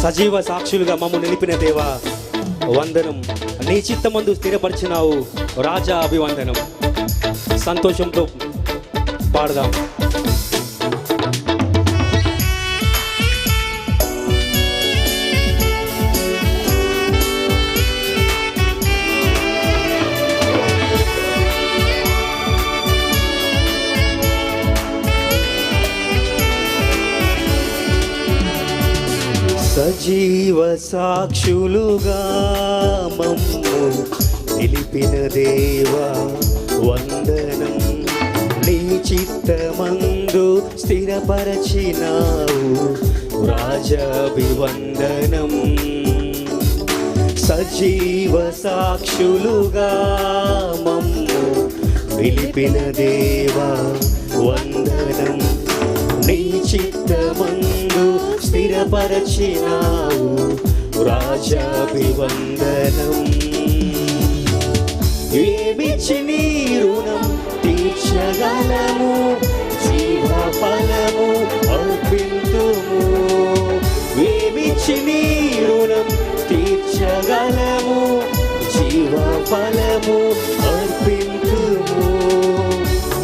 సజీవ సాక్షులుగా మమ్మల్ని నిలిపిన దేవా వందనం. నీ చిత్తమందు స్థిరపరిచినావు రాజా, అభివందనం. సంతోషంతో పాడదాం. సజీవ సాక్షులుగా మమ్ము నిలిపిన దేవా వందనం. నీ చిత్తమందు స్థిరపరచినావు రాజాభివందనం. సజీవ సాక్షులుగా మమ్ము నిలిపిన దేవా వందనం. నీ చిత్తమందు స్థిరపరచినావు రాజాభివందనం. ఏమిచ్చి నీ రుణం తీర్చగలము, జీవ ఫలము అర్పింతుము. ఏమిచ్చి నీ రుణం తీర్చగలము, జీవ ఫలము అర్పింతుము.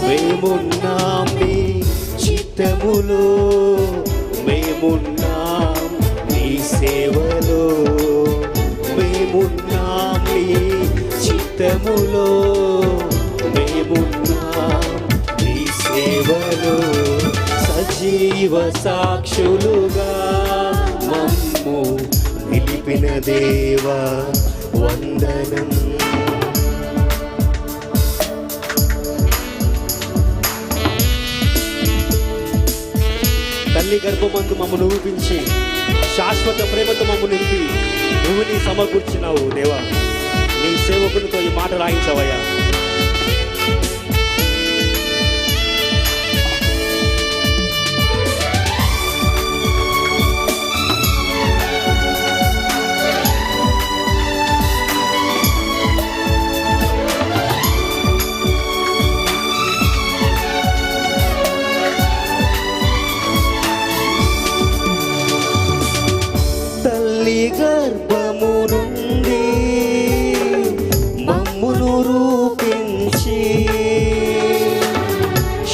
మేమున్నాం నీ చిత్తములో, మేమున్నాం నీ సేవలో. మేమున్నాం నీ చిత్తములో, మేమున్నాం నీ సేవలో. సజీవ సాక్షులుగా మమ్ము నిలిపిన దేవా వందనం. తల్లి గర్భమందు మమ్మల్ని ఊపించి శాశ్వత ప్రేమతో మమ్మల్ని నిలిపి నువ్వు నీ సమకూర్చినావు దేవా. నీ సేవకునితో ఈ మాట రాయించవయ్యా. గర్భము నుండి మమ్మును రూపించి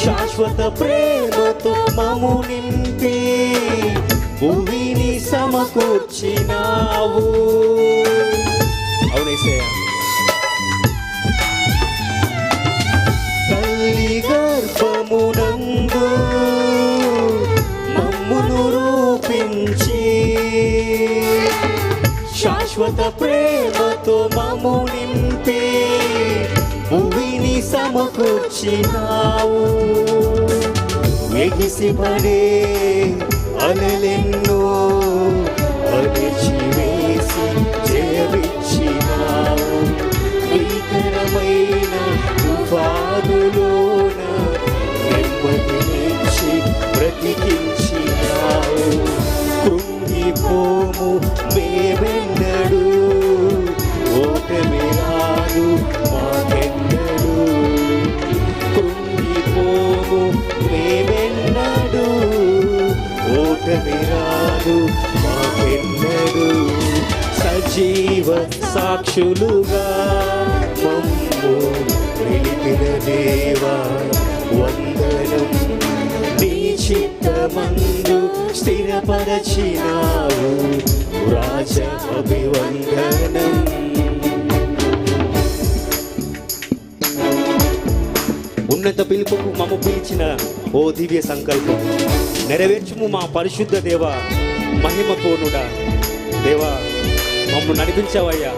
శాశ్వత ప్రేమతో మమ్ము నింపి భూమిని సమకూర్చినావు. అవునేసయ్యా. తల్లి గర్భమునందు మమ్మును రూపించి శాశ్వత ప్రేమతో మమ్ము నింపి భూమిని సమకూర్చినావు. ఎగిసిపడే అలలెన్నో అణిచివేసి జయమిచ్చినావు. భీకరమైన తుఫానులోన నెమ్మదినిచ్చి బ్రతికించినావు. కృంగిపోము మేమెన్నడు, ఓటమి రాదు మాకెన్నడు. కృంగిపోము మేమెన్నడు, ఓటమి రాదు మాకెన్నడు. సజీవ సాక్షులుగా మమ్ము నిలిపిన దేవా వందనం. నీ చిత్తమందు స్థిరపరచినావు రాజ అభివందనం. ఉన్నత పిలుపుకు మమ్ము పిలిచిన ఓ దివ్య సంకల్పం నెరవేర్చుము మా పరిశుద్ధ దేవా, మహిమ పూర్ణుడా. దేవా మమ్ము నడిపించావయ్యా.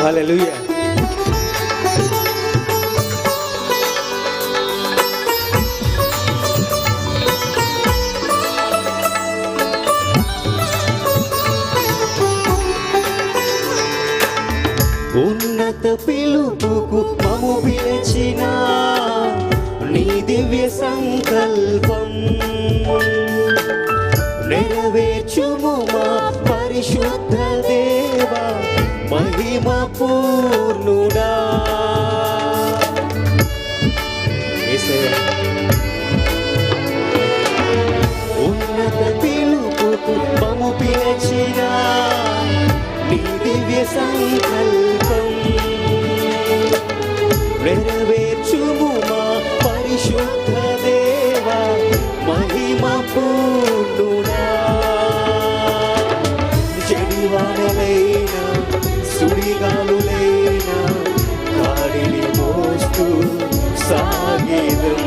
హల్లెలూయా. ఉన్నత పిలుపుకు మమ్ము పిలిచిన నీ దివ్య సంకల్పం నెరవేర్చుము మా పరిశుద్ధ దేవా మహిమ పూర్ణుడా. యేసయ్యా ఉన్నత పిలుపుకు మమ్ము పిలిచిన నీ దివ్య సంకల్పం నెరవేర్చుము మా పరిశుద్ధ దేవా మహిమ పూర్ణుడా. చెడివానలైనా సుడిగాలులైనా గాలిని మోస్తూ సాగేదం,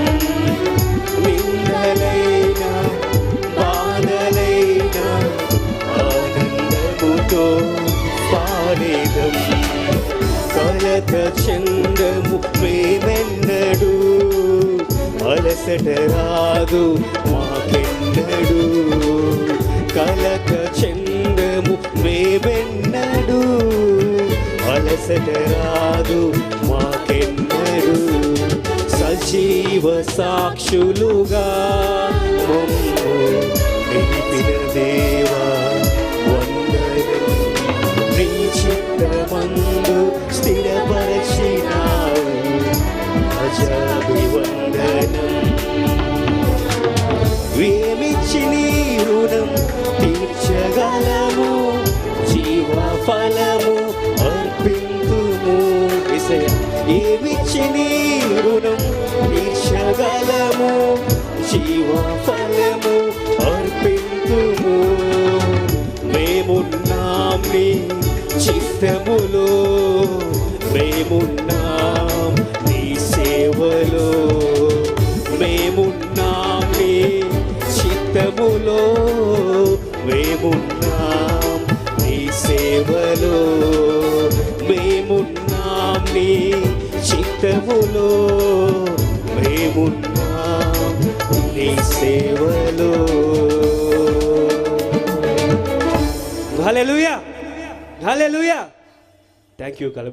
నిందలైనా బాధలైనా ఆనందముతో పాడేదం. కలత చెందము మేమెన్నడు, అలసట రాదు మాకెన్నడు. కలత చెందము మేమెన్నడు, అలసట రాదు మాకెన్నడు. సజీవ సాక్షులుగా మమ్ము నిలిపిన దేవా వందనం. నీ చిత్తమందు స్థిరపరచినావు అజాభివందనం. ఏమిచ్చి నీ రుణం తీర్చగలము, జీవ ఫలము అర్పింతుము. ఏమిచ్చి నీ రుణం తీర్చగలము, జీవ ఫలము అర్పింతుము. మేమున్నాం నీ చిత్తములో, మేమున్నాం నీ సేవలో. మేమున్నాం నీ చిత్తములో, మేమున్నాం నీ సేవలో. మేమున్నాం నీ చిత్తములో, మేమున్నాం నీ సేవలో. Hallelujah, hallelujah. Thank you.